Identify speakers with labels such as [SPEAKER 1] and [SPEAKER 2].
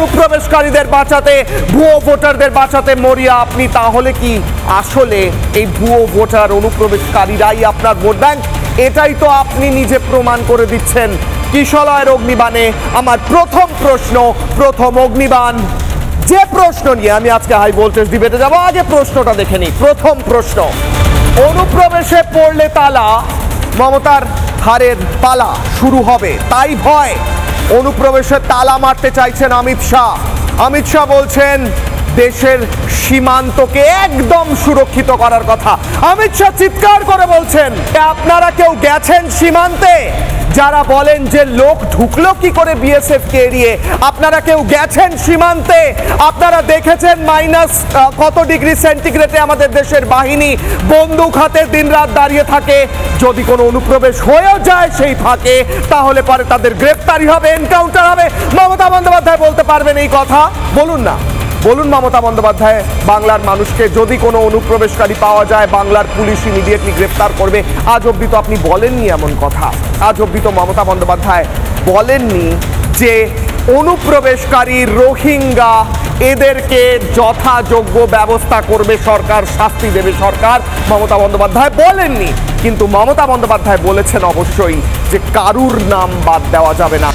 [SPEAKER 1] অনুপ্রবেশকারীদের বাঁচাতে, ভুয়ো ভোটারদের বাঁচাতে মরিয়া আপনি, তাহলে কি আসলে এই ভুয়ো ভোটার অনুপ্রবেশকারীরাই আপনার ভোট ব্যাংক? এটাই তো আপনি নিজে প্রমাণ করে দিচ্ছেন। কিশলয়ের অগ্নিবাণে আমার প্রথম প্রশ্ন, প্রথম অগ্নিবাণ, যে প্রশ্ন নিয়ে আমি আজকে হাই ভোল্টেজ ডিবেটে যাব। আগে প্রশ্নটা দেখে নিই। প্রথম প্রশ্ন, অনুপ্রবেশে পড়লে তালা, মমতার হারের পালা শুরু হবে তাই ভয়। অনুপ্রবেশে তালা মারতে চাইছেন অমিত শাহ। অমিত শাহ বলছেন দেশের সীমান্তকে একদম সুরক্ষিত করার কথা। অমিত শাহ চিৎকার করে বলছেন আপনারা কেউ গেছেন সীমান্তে? যারা বলেন যে লোক ঢুকলো কি করে বিএসএফ কে এড়িয়ে, আপনারা কেউ গেছেন সীমান্তে? আপনারা দেখেছেন মাইনাস কত ডিগ্রি সেন্টিগ্রেডে আমাদের দেশের বাহিনী বন্দুক হাতে দিনরাত দাঁড়িয়ে থাকে? যদি কোনো অনুপ্রবেশ হয়েও যায় সেই ফাঁকে, তাহলে পরে তাদের গ্রেফতারি হবে, এনকাউন্টার হবে। মমতা বন্দ্যোপাধ্যায় বলতে পারবেন এই কথা? বলুন না, বলুন মমতা বন্দ্যোপাধ্যায়, বাংলার মানুষকে যদি কোনো অনুপ্রবেশকারী পাওয়া যায় বাংলার পুলিশ ইমিডিয়েটলি গ্রেফতার করবে। আজ অব্দি তো আপনি বলেননি এমন কথা। আজ অব্দি তো মমতা বন্দ্যোপাধ্যায় বলেননি যে অনুপ্রবেশকারী রোহিঙ্গা এদেরকে যথাযোগ্য ব্যবস্থা করবে সরকার, শাস্তি দেবে সরকার। মমতা বন্দ্যোপাধ্যায় বলেননি, কিন্তু মমতা বন্দ্যোপাধ্যায় বলেছেন অবশ্যই যে কারুর নাম বাদ দেওয়া যাবে না।